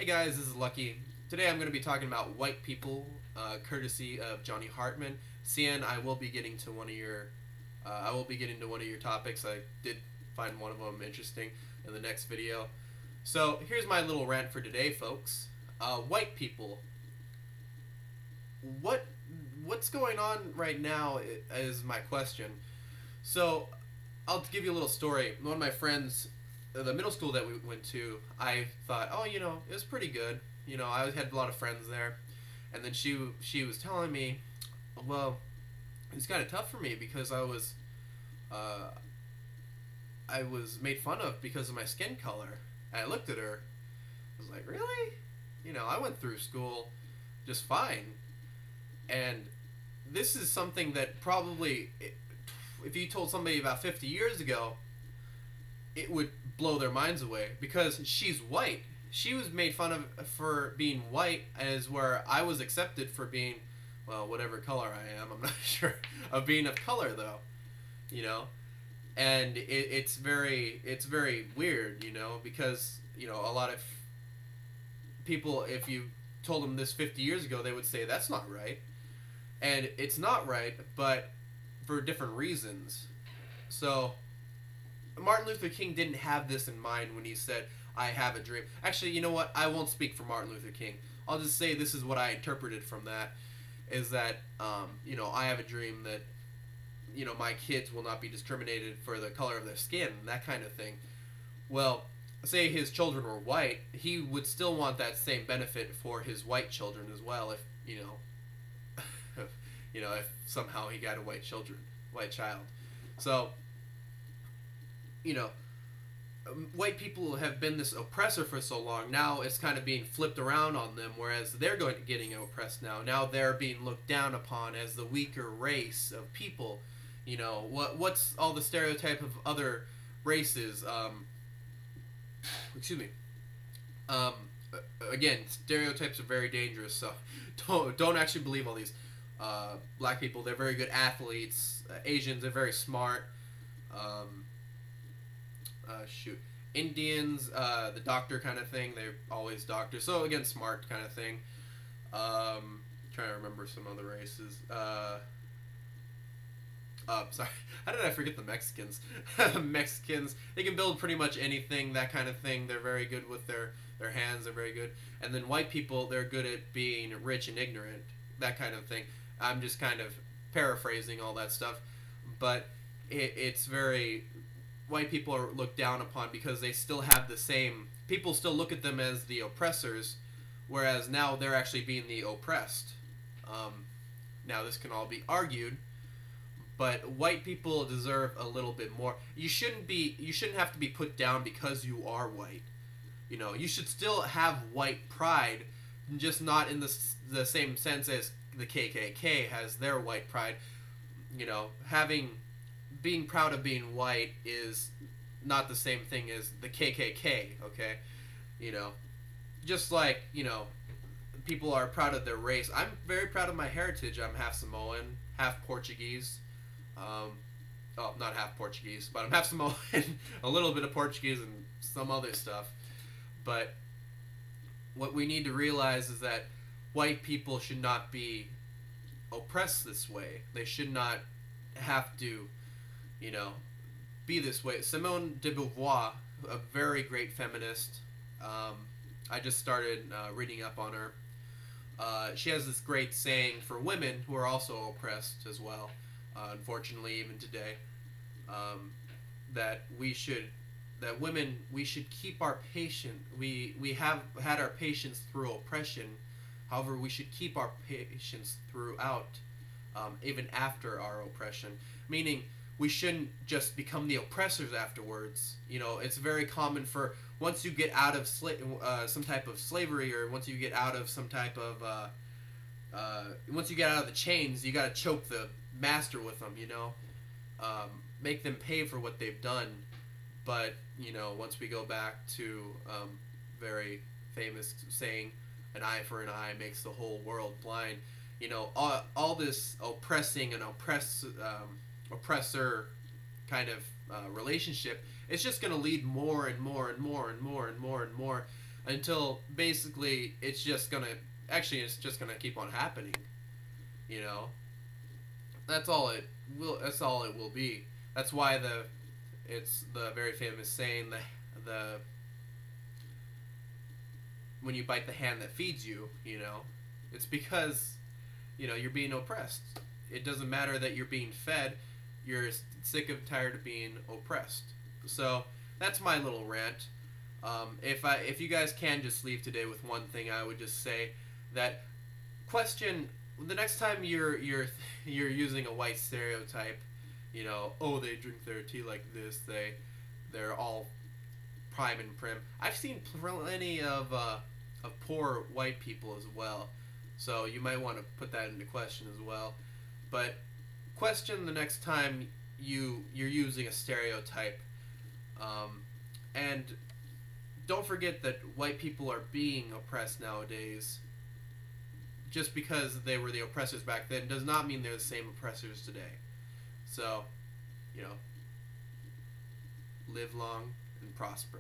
Hey guys, this is Lucky. Today I'm going to be talking about white people, courtesy of Johnny Hartman. CN, I will be getting to one of your topics. I did find one of them interesting in the next video. So here's my little rant for today, folks. White people. What what's going on right now is my question. So I'll give you a little story. One of my friends, the middle school that we went to, I thought, oh, it was pretty good. I had a lot of friends there, and then she was telling me, well, it was kind of tough for me because uh, I was made fun of because of my skin color. And I looked at her, I was like, really? I went through school just fine, and this is something that probably, if you told somebody about 50 years ago, it would blow their minds away because she's white. She was made fun of for being white, as where I was accepted for being, well, whatever color I am. I'm not sure of being of color though, you know, and it's very weird, because a lot of people, if you told them this 50 years ago, they would say that's not right, and it's not right, but for different reasons. So Martin Luther King didn't have this in mind when he said, I have a dream. Actually, you know what? I won't speak for Martin Luther King. I'll just say this is what I interpreted from that, is that, I have a dream that, my kids will not be discriminated for the color of their skin, that kind of thing. Well, say his children were white, he would still want that same benefit for his white children as well, if, if somehow he got a white child. So, white people have been this oppressor for so long. Now it's kind of being flipped around on them, whereas they're getting oppressed now. Now they're being looked down upon as the weaker race of people. What's all the stereotype of other races? Excuse me. Um, Again, stereotypes are very dangerous, so don't actually believe all these. Black people, they're very good athletes. Asians, they're very smart. Shoot. Indians, the doctor kind of thing. They're always doctors. So again, smart kind of thing. Trying to remember some other races. Sorry. How did I forget the Mexicans? Mexicans, they can build pretty much anything, that kind of thing. They're very good with their hands. They're very good. And then white people, they're good at being rich and ignorant, that kind of thing. I'm just kind of paraphrasing all that stuff. But it's very... White people are looked down upon because they still have the same... People still look at them as the oppressors, whereas now they're actually being the oppressed. Now this can all be argued, but white people deserve a little bit more. You shouldn't have to be put down because you are white. You should still have white pride, just not in the same sense as the KKK has their white pride. Being proud of being white is not the same thing as the KKK, okay? Just like, people are proud of their race. I'm very proud of my heritage. I'm half Samoan, half Portuguese. Not half Portuguese, but I'm half Samoan, a little bit of Portuguese and some other stuff. But what we need to realize is that white people should not be oppressed this way. They should not have to be this way. Simone de Beauvoir, a very great feminist. I just started reading up on her. She has this great saying for women who are also oppressed as well, unfortunately, even today, that we should keep our patience. We have had our patience through oppression. However, we should keep our patience throughout, even after our oppression. Meaning, we shouldn't just become the oppressors afterwards. It's very common for, once you get out of some type of slavery, or once you get out of some type of once you get out of the chains, you gotta choke the master with them. Make them pay for what they've done. But once we go back to very famous saying, an eye for an eye makes the whole world blind. All this oppressing and oppressor kind of relationship, it's just going to lead more and more and more and more and more and more until basically it's just gonna it's just gonna keep on happening. You know, that's all it will. That's all it will be. That's why it's the very famous saying, the when you bite the hand that feeds you, you know, it's because, you know, you're being oppressed. It doesn't matter that you're being fed. You're sick and tired of being oppressed. So that's my little rant. If you guys can just leave today with one thing, I would just say that question the next time you're using a white stereotype. You know, oh, they drink their tea like this. They're all prime and prim. I've seen plenty of poor white people as well, so you might want to put that into question as well. But question the next time you're using a stereotype, and don't forget that white people are being oppressed nowadays. Just because they were the oppressors back then does not mean they're the same oppressors today. So, you know, live long and prosper.